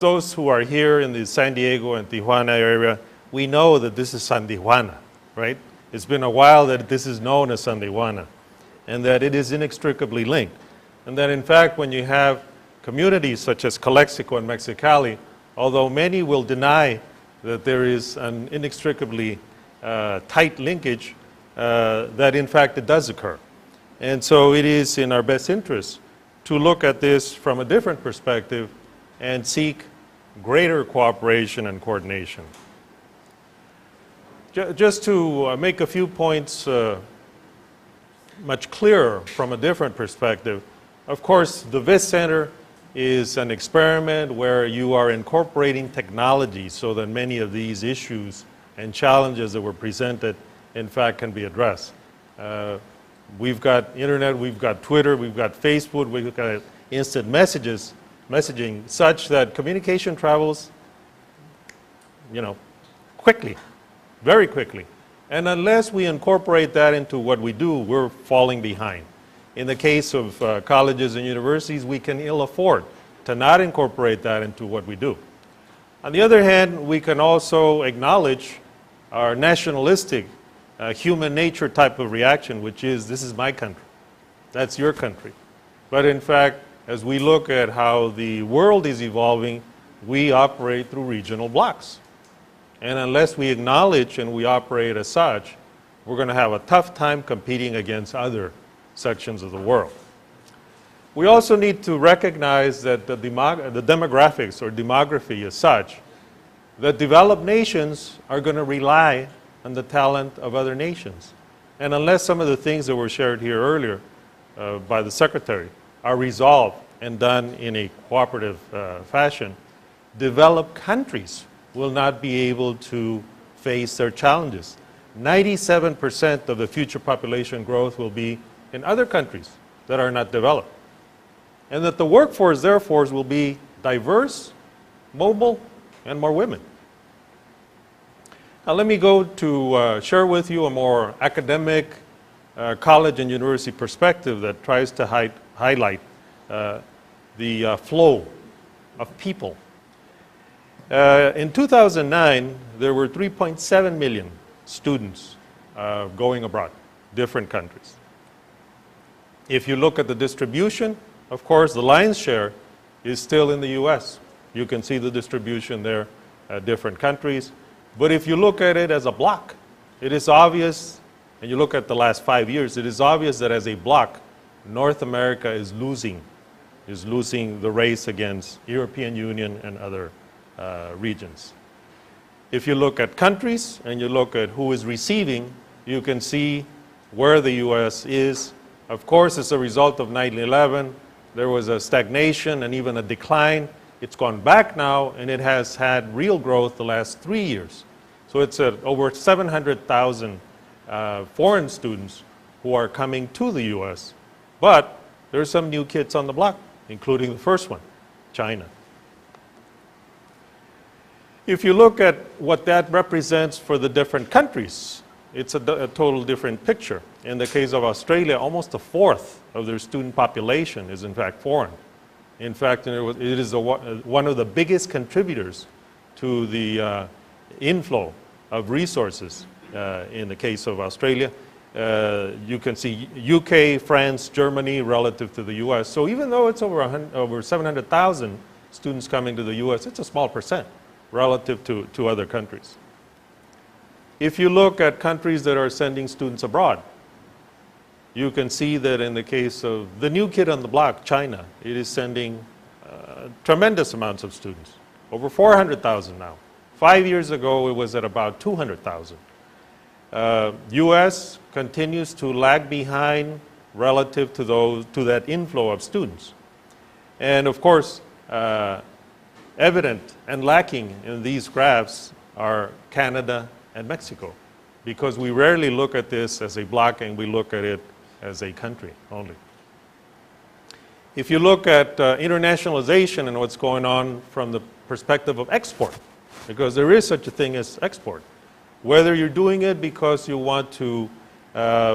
those who are here in the San Diego and Tijuana area, we know that this is San Tijuana, right? It's been a while that this is known as San Tijuana, and that it is inextricably linked. And that in fact, when you have communities such as Calexico and Mexicali, although many will deny that there is an inextricably tight linkage, that in fact it does occur. And so it is in our best interest to look at this from a different perspective and seek greater cooperation and coordination. Just to make a few points much clearer from a different perspective, of course, the VIS Center is an experiment where you are incorporating technology so that many of these issues and challenges that were presented, in fact, can be addressed. We've got internet, we've got Twitter, we've got Facebook, we've got instant messaging, such that communication travels, quickly, very quickly. And unless we incorporate that into what we do, we're falling behind. In the case of colleges and universities, we can ill afford to not incorporate that into what we do. On the other hand, we can also acknowledge our nationalistic, human nature type of reaction, which is, this is my country, that's your country. But in fact, as we look at how the world is evolving, we operate through regional blocks. And unless we acknowledge and we operate as such, we're going to have a tough time competing against other sections of the world. We also need to recognize that the demographics or demography is such that developed nations are going to rely on the talent of other nations. And unless some of the things that were shared here earlier by the Secretary are resolved and done in a cooperative fashion, developed countries will not be able to face their challenges. 97% of the future population growth will be in other countries that are not developed. And that the workforce, therefore, will be diverse, mobile, and more women. Now let me go to share with you a more academic college and university perspective that tries to highlight the flow of people. In 2009, there were 3.7 million students going abroad, different countries. If you look at the distribution, of course, the lion's share is still in the US. You can see the distribution there at different countries. But if you look at it as a block, it is obvious, and you look at the last 5 years, it is obvious that as a block, North America is losing the race against European Union and other regions. If you look at countries and you look at who is receiving, you can see where the US is. Of course, as a result of 9/11, there was a stagnation and even a decline. It's gone back now, and it has had real growth the last 3 years. So it's over 700,000 foreign students who are coming to the US. But there are some new kids on the block, including the first one, China. If you look at what that represents for the different countries, it's a total different picture. In the case of Australia, almost a fourth of their student population is in fact foreign. In fact, it is one of the biggest contributors to the inflow of resources in the case of Australia. You can see UK, France, Germany relative to the US. So even though it's over 700,000 students coming to the US, it's a small percent relative to other countries. If you look at countries that are sending students abroad, you can see that in the case of the new kid on the block, China, it is sending tremendous amounts of students, over 400,000 now. 5 years ago, it was at about 200,000. US continues to lag behind relative to that inflow of students. And of course, evident and lacking in these graphs are Canada and Mexico, because we rarely look at this as a block and we look at it as a country only. If you look at internationalization and what's going on from the perspective of export, because there is such a thing as export, whether you're doing it because you want to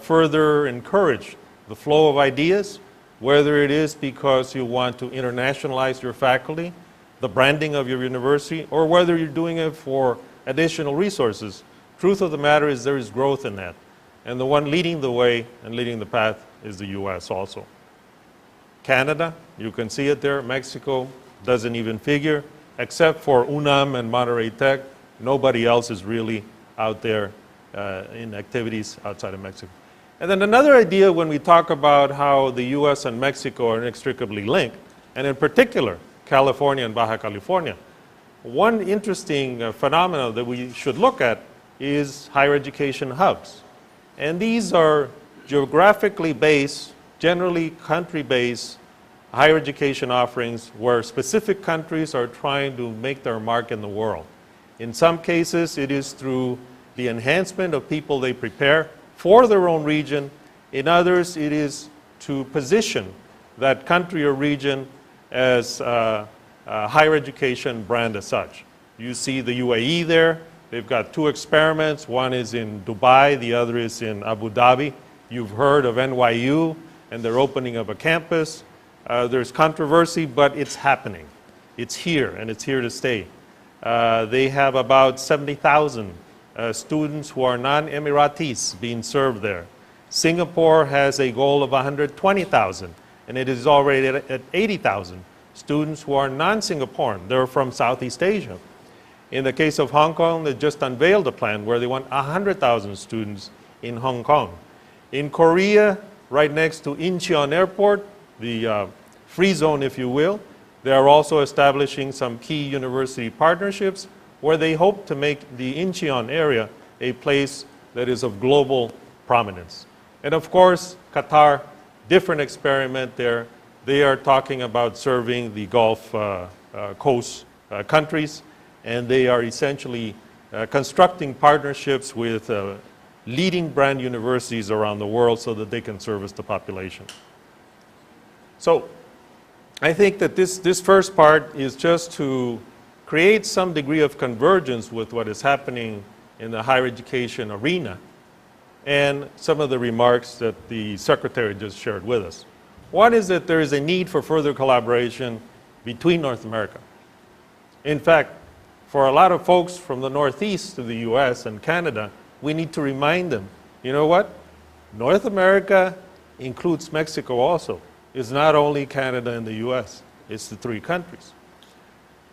further encourage the flow of ideas, whether it is because you want to internationalize your faculty, the branding of your university, or whether you're doing it for additional resources. Truth of the matter is there is growth in that. And the one leading the way and leading the path is the US also. Canada, you can see it there. Mexico doesn't even figure. Except for UNAM and Monterrey Tech, nobody else is really out there in activities outside of Mexico. And then another idea when we talk about how the US and Mexico are inextricably linked, and in particular, California and Baja California, one interesting phenomenon that we should look at is higher education hubs. And these are geographically based, generally country-based higher education offerings where specific countries are trying to make their mark in the world. In some cases, it is through the enhancement of people they prepare for their own region. In others, it is to position that country or region as a higher education brand as such. You see the UAE there. They've got two experiments. One is in Dubai, the other is in Abu Dhabi. You've heard of NYU and their opening of a campus. There's controversy, but it's happening. It's here, and it's here to stay. They have about 70,000 students who are non-Emiratis being served there. Singapore has a goal of 120,000, and it is already at 80,000 students who are non-Singaporean. They're from Southeast Asia. In the case of Hong Kong, they just unveiled a plan where they want 100,000 students in Hong Kong. In Korea, right next to Incheon Airport, the free zone, if you will, they are also establishing some key university partnerships where they hope to make the Incheon area a place that is of global prominence. And of course, Qatar, different experiment there. They are talking about serving the Gulf Coast countries, and they are essentially constructing partnerships with leading brand universities around the world so that they can service the population. So I think that this first part is just to create some degree of convergence with what is happening in the higher education arena and some of the remarks that the Secretary just shared with us. One is that there is a need for further collaboration between North America. In fact, for a lot of folks from the Northeast to the US and Canada, we need to remind them, you know what? North America includes Mexico also. It's not only Canada and the US, it's the three countries.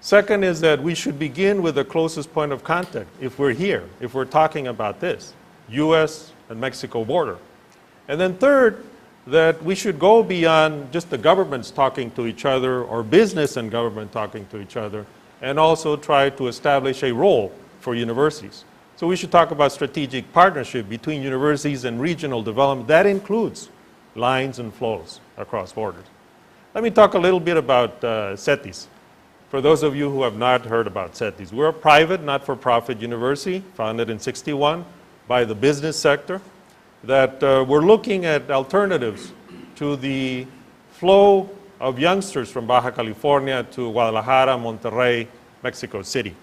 Second is that we should begin with the closest point of contact if we're here, if we're talking about this, US and Mexico border. And then third, that we should go beyond just the governments talking to each other or business and government talking to each other, and also try to establish a role for universities. So we should talk about strategic partnership between universities and regional development. That includes lines and flows across borders. Let me talk a little bit about CETYS. For those of you who have not heard about CETYS, we're a private, not-for-profit university founded in '61 by the business sector that we're looking at alternatives to the flow of youngsters from Baja California to Guadalajara, Monterrey, Mexico City.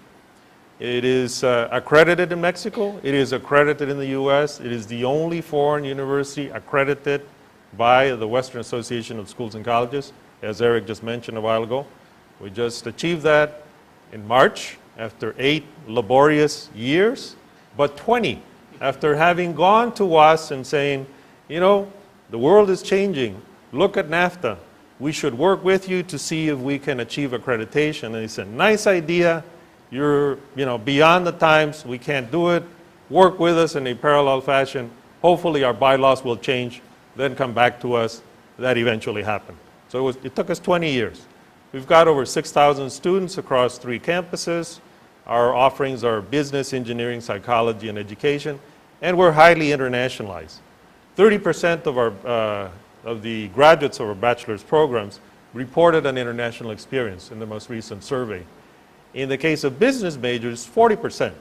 It is accredited in Mexico. It is accredited in the US. It is the only foreign university accredited by the Western Association of Schools and Colleges, as Eric just mentioned a while ago. We just achieved that in March after 8 laborious years, but 20 after having gone to us and saying, you know, the world is changing. Look at NAFTA. We should work with you to see if we can achieve accreditation. And he said, nice idea. You're, beyond the times. We can't do it. Work with us in a parallel fashion. Hopefully our bylaws will change, then come back to us. That eventually happened. So it took us 20 years. We've got over 6,000 students across 3 campuses. Our offerings are business, engineering, psychology, and education, and we're highly internationalized. 30% of the graduates of our bachelor's programs reported an international experience in the most recent survey. In the case of business majors, 40%.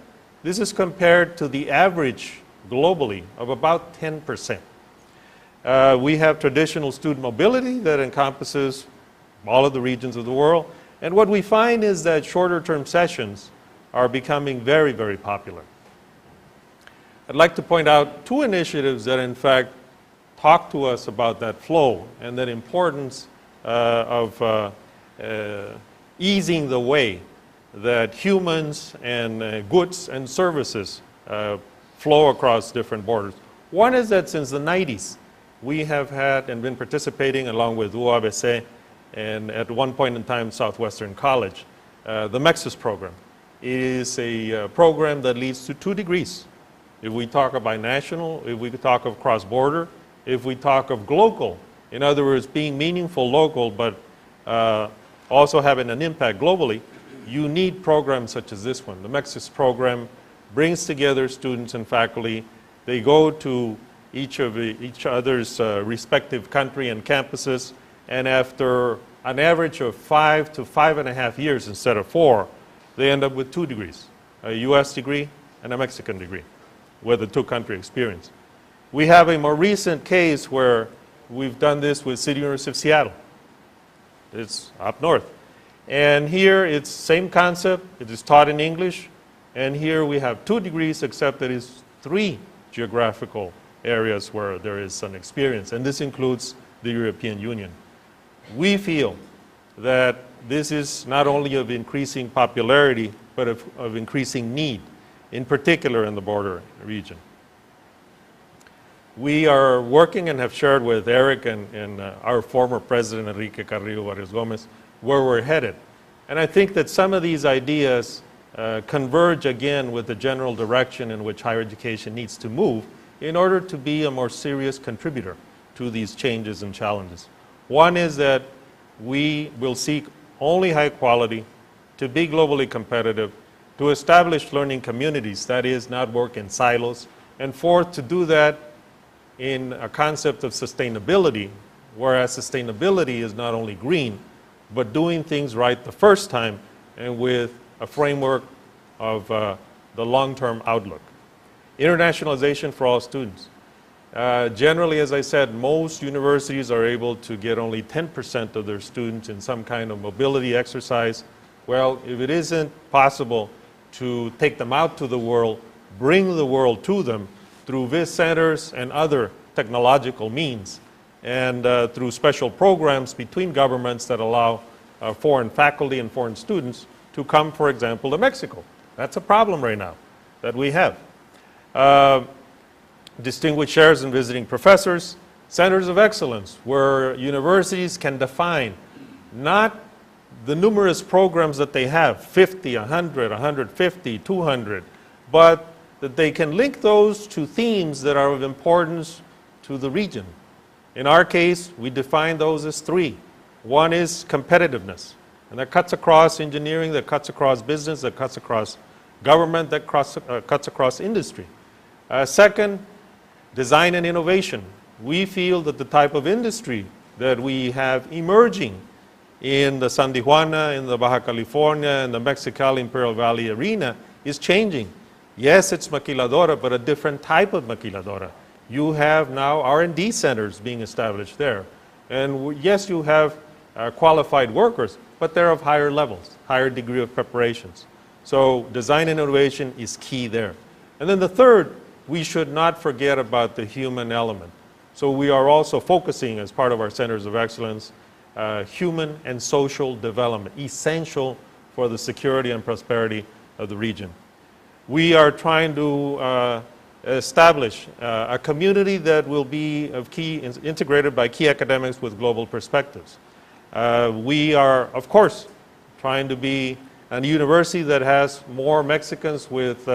This is compared to the average globally of about 10%. We have traditional student mobility that encompasses all of the regions of the world. And what we find is that shorter-term sessions are becoming very, very popular. I'd like to point out 2 initiatives that, in fact, talk to us about that flow and that importance of easing the way that humans and goods and services flow across different borders. One is that since the 90s, we have had and been participating along with UABC and at one point in time Southwestern College, the MEXIS program. It is a program that leads to 2 degrees. If we talk of binational, if we talk of cross-border, if we talk of global, in other words, being meaningful local but also having an impact globally, you need programs such as this one. The MEXIS program brings together students and faculty. They go to each other's respective country and campuses, and after an average of 5 to 5.5 years instead of 4, they end up with 2 degrees, a US degree and a Mexican degree, with a 2-country experience. We have a more recent case where we've done this with City University of Seattle. It's up north. And here it's same concept, it is taught in English, and here we have 2 degrees except that it's 3 geographical areas where there is an experience, and this includes the European Union. We feel that this is not only of increasing popularity, but of increasing need, in particular in the border region. We are working and have shared with Eric and our former president, Enrique Carrillo Barrios Gomez, where we're headed. And I think that some of these ideas converge again with the general direction in which higher education needs to move in order to be a more serious contributor to these changes and challenges. One is that we will seek only high quality, to be globally competitive, to establish learning communities, that is, not work in silos, and fourth, to do that in a concept of sustainability, whereas sustainability is not only green, but doing things right the first time and with a framework of the long-term outlook. Internationalization for all students. Generally, as I said, most universities are able to get only 10% of their students in some kind of mobility exercise. Well, if it isn't possible to take them out to the world, bring the world to them through VIS centers and other technological means, and through special programs between governments that allow foreign faculty and foreign students to come, for example, to Mexico. That's a problem right now that we have. Distinguished chairs and visiting professors, centers of excellence, where universities can define not the numerous programs that they have, 50, 100, 150, 200, but that they can link those to themes that are of importance to the region. In our case, we define those as 3. One is competitiveness, and that cuts across engineering, that cuts across business, that cuts across government, that cuts across industry. Second, design and innovation. We feel that the type of industry that we have emerging in the San Tijuana, in the Baja California, and the Mexicali Imperial Valley arena is changing. Yes, it's maquiladora, but a different type of maquiladora. You have now R&D centers being established there. And yes, you have qualified workers, but they're of higher levels, higher degree of preparations. So design and innovation is key there. And then the third, we should not forget about the human element. So we are also focusing, as part of our centers of excellence, human and social development, essential for the security and prosperity of the region. We are trying to establish a community that will be integrated by key academics with global perspectives. We are, of course, trying to be a university that has more Mexicans with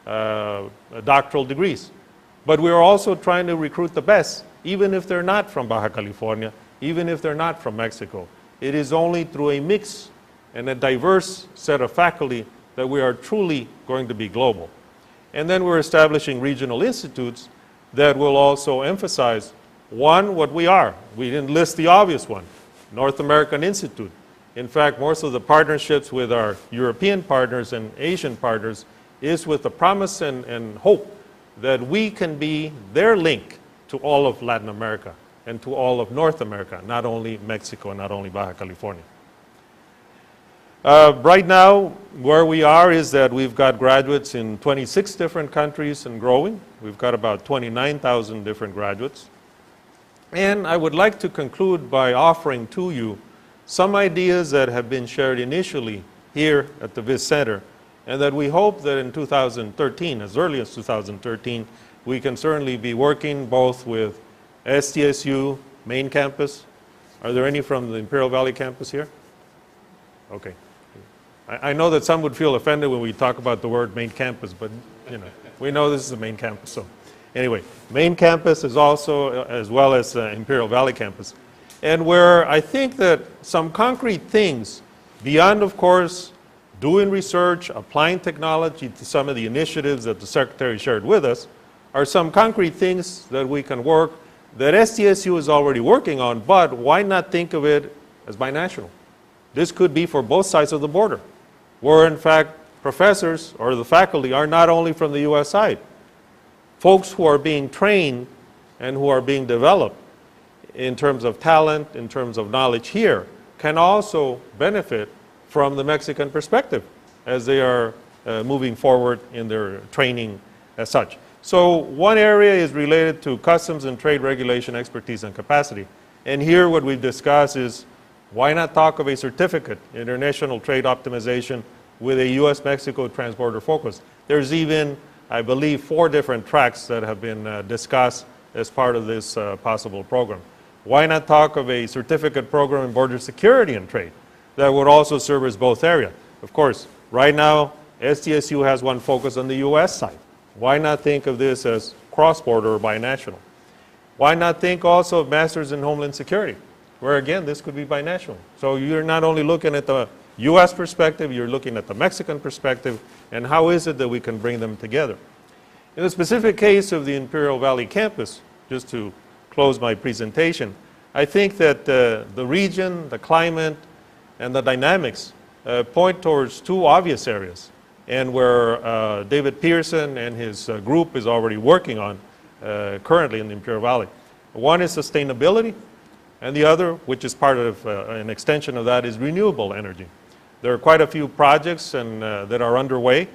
doctoral degrees. But we are also trying to recruit the best, even if they're not from Baja California, even if they're not from Mexico. It is only through a mix and a diverse set of faculty that we are truly going to be global. And then we're establishing regional institutes that will also emphasize, one, what we are. We didn't list the obvious one, North American Institute. In fact, most of the partnerships with our European partners and Asian partners is with the promise and hope that we can be their link to all of Latin America and to all of North America, not only Mexico and not only Baja California. Right now, where we are is that we've got graduates in 26 different countries and growing. We've got about 29,000 different graduates. And I would like to conclude by offering to you some ideas that have been shared initially here at the VIS Center, and that we hope that in 2013, as early as 2013, we can certainly be working both with SDSU main campus. Are there any from the Imperial Valley campus here? Okay. I know that some would feel offended when we talk about the word main campus, but you know, we know this is the main campus. So anyway, main campus is also, as well as Imperial Valley campus. And where I think that some concrete things, beyond of course doing research, applying technology to some of the initiatives that the Secretary shared with us, are some concrete things that we can work that SDSU is already working on, but why not think of it as binational? This could be for both sides of the border, where in fact professors or the faculty are not only from the US side. Folks who are being trained and who are being developed in terms of talent, in terms of knowledge here, can also benefit from the Mexican perspective as they are moving forward in their training as such. So one area is related to customs and trade regulation expertise and capacity. And here what we've discussed is, why not talk of a certificate, international trade optimization, with a US-Mexico transborder focus? There's even, I believe, 4 different tracks that have been discussed as part of this possible program. Why not talk of a certificate program in border security and trade that would also service both areas? Of course, right now, SDSU has one focus on the US side. Why not think of this as cross-border or binational? Why not think also of Masters in Homeland Security, where again, this could be binational. So you're not only looking at the US perspective, you're looking at the Mexican perspective, and how is it that we can bring them together? In the specific case of the Imperial Valley campus, just to close my presentation, I think that the region, the climate, and the dynamics point towards 2 obvious areas, and where David Pearson and his group is already working on currently in the Imperial Valley. One is sustainability, and the other, which is part of an extension of that, is renewable energy. There are quite a few projects that are underway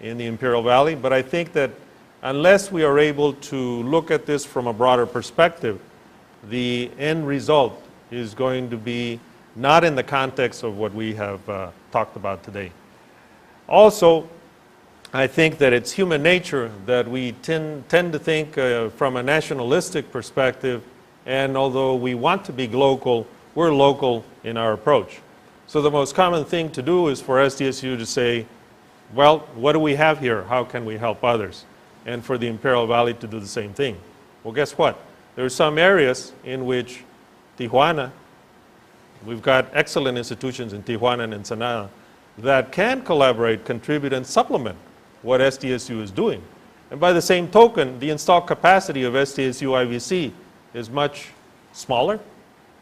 in the Imperial Valley, but I think that unless we are able to look at this from a broader perspective, the end result is going to be not in the context of what we have talked about today. Also, I think that it's human nature that we tend to think from a nationalistic perspective, and although we want to be local, we're local in our approach. So the most common thing to do is for SDSU to say, well, what do we have here? How can we help others? And for the Imperial Valley to do the same thing. Well, guess what? There are some areas in which Tijuana, we've got excellent institutions in Tijuana and Ensenada that can collaborate, contribute, and supplement what SDSU is doing. And by the same token, the installed capacity of SDSU IVC is much smaller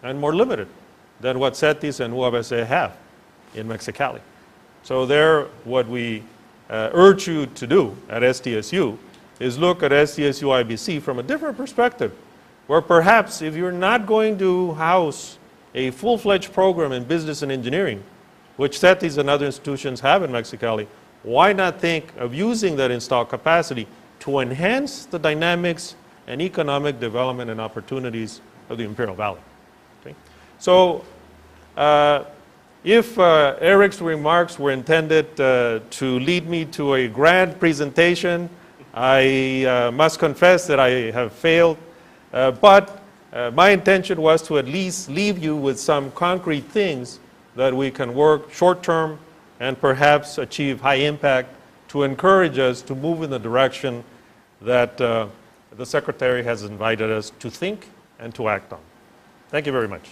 and more limited than what CETYS and UABC have in Mexicali. So there, what we urge you to do at SDSU is look at SDSU IVC from a different perspective, where perhaps if you're not going to house a full-fledged program in business and engineering, which CETYS and other institutions have in Mexicali, why not think of using that installed capacity to enhance the dynamics and economic development and opportunities of the Imperial Valley? Okay? So if Eric's remarks were intended to lead me to a grand presentation, I must confess that I have failed, but my intention was to at least leave you with some concrete things that we can work short-term and perhaps achieve high impact to encourage us to move in the direction that the Secretary has invited us to think and to act on. Thank you very much.